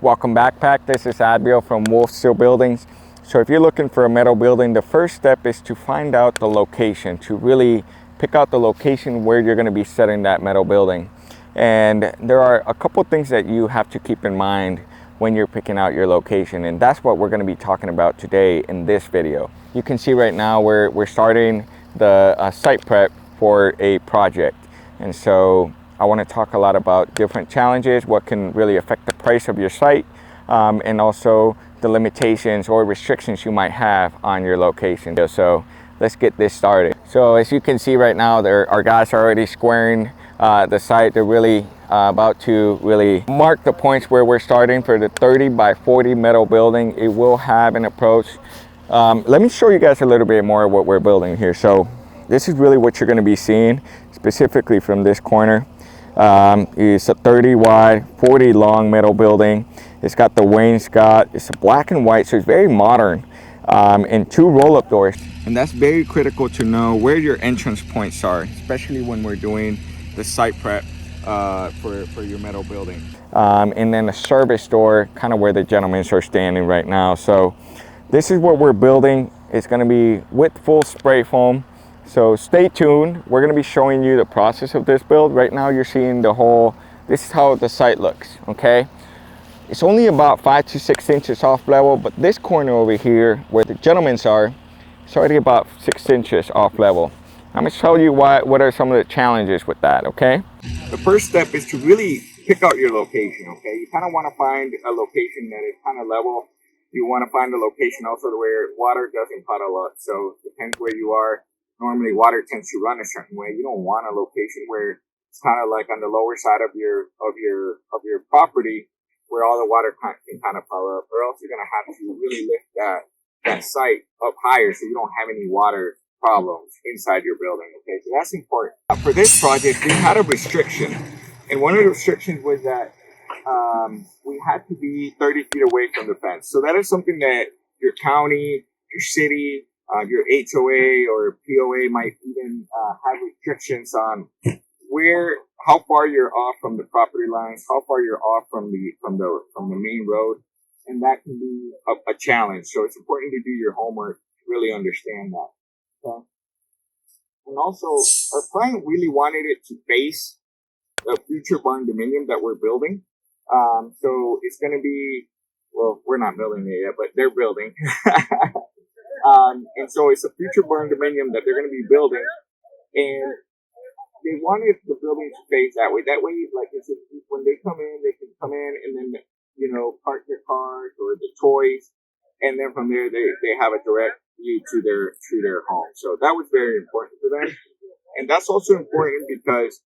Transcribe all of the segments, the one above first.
Welcome backpack. This is Adbeel from WolfSteel Buildings. So if you're looking for a metal building, the first step is to find out the location, to really pick out the location where you're going to be setting that metal building. And there are a couple things that you have to keep in mind when you're picking out your location, and that's what we're going to be talking about today in this video. You can see right now we're starting the site prep for a project, and so I want to talk a lot about different challenges, what can really affect the price of your site, and also the limitations or restrictions you might have on your location. So let's get this started. So as you can see right now, our guys are already squaring the site. They're really about to really mark the points where we're starting for the 30 by 40 metal building. It will have an approach. Let me show you guys a little bit more of what we're building here. So this is really what you're going to be seeing specifically from this corner. It's a 30 wide, 40 long metal building. It's got the wainscot. It's a black and white, so it's very modern, and 2 roll-up doors. And that's very critical to know where your entrance points are, especially when we're doing the site prep for your metal building. And then a service door, kind of where the gentlemen are standing right now. So this is what we're building. It's going to be with full spray foam. So stay tuned. We're going to be showing you the process of this build. Right now you're seeing the whole, this is how the site looks, okay? It's only about 5 to 6 inches off level, but this corner over here where the gentlemen's are, it's already about 6 inches off level. I'm going to tell you what are some of the challenges with that, okay? The first step is to really pick out your location, okay? You kind of want to find a location that is kind of level. You want to find a location also where water doesn't puddle up. So it depends where you are. Normally water tends to run a certain way. You don't want a location where it's kind of like on the lower side of your property where all the water can kind of puddle up, or else you're going to have to really lift that site up higher so you don't have any water problems inside your building. Okay, so that's important. For this project, we had a restriction, and one of the restrictions was that we had to be 30 feet away from the fence. So that is something that your county, your city, your HOA or POA might even have restrictions on how far you're off from the property lines, how far you're off from the main road, and that can be a challenge. So it's important to do your homework to really understand that. Okay? And also, our client really wanted it to face the future barn dominium that we're building. So it's going to be, well, we're not building it yet, but they're building. And so it's a future barn dominium that they're going to be building, and they wanted the building to face that way. That way, like I said, when they come in, they can come in and then, park their cars or the toys, and then from there they have a direct view to their home. So that was very important for them, and that's also important because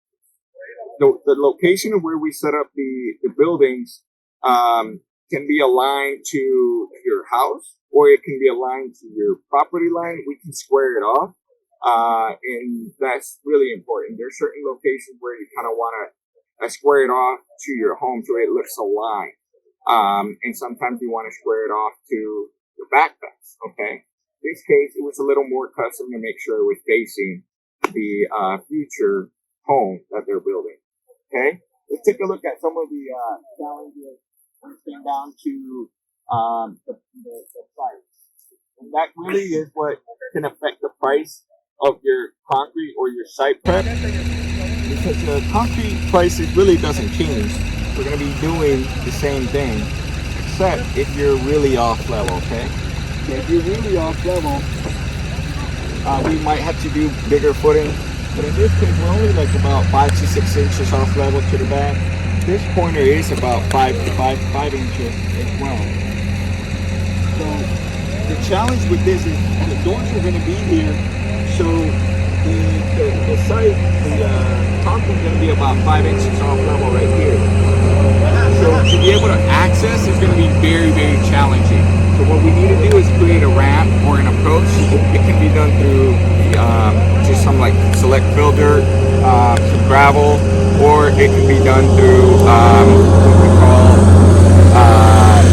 the location of where we set up the buildings can be aligned to your house, or it can be aligned to your property line. We can square it off, and that's really important. There's certain locations where you kind of want to square it off to your home so it looks aligned, and sometimes you want to square it off to the back fence. Okay, in this case, it was a little more custom to make sure it was facing the future home that they're building. Okay, let's take a look at some of the challenges when it came down to the price. And that really is what can affect the price of your concrete or your site prep, because the concrete price really doesn't change. We're going to be doing the same thing, except if you're really off level, okay? If you're really off level, we might have to do bigger footing, but in this case, we're only like about 5 to 6 inches off level to the back. This corner is about 5 inches as well. So the challenge with this is the doors are going to be here. So the site, the concrete is going to be about 5 inches off level right here. So to be able to access is going to be very, very challenging. So what we need to do is create a ramp or an approach. It can be done through just some like select fill dirt, some gravel, or it can be done through what we call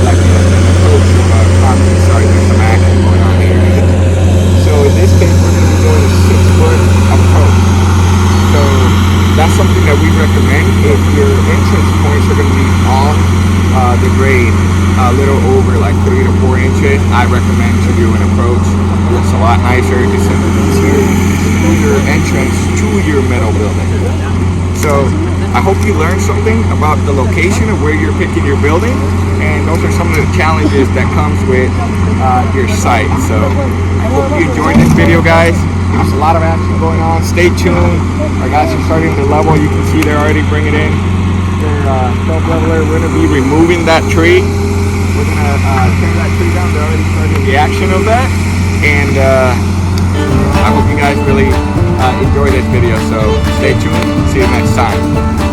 like an approach from a concrete site. There's some action going on here. So in this case, we're going to be doing a 6-foot approach. So that's something that we recommend if your entrance points are going to be off the grade a little over like 3 to 4 inches, I recommend to do an approach. It looks a lot nicer. It's an easier entrance to your metal building. So I hope you learned something about the location of where you're picking your building, and those are some of the challenges that comes with your site. So I hope you enjoyed this video, guys. There's a lot of action going on. Stay tuned. Our guys are starting to level. You can see they're already bringing in their stump leveler. We're going to be removing that tree. We're going to tear that tree down. They're already starting the action of that. And I hope you guys really enjoy this video. So stay tuned. See you next time.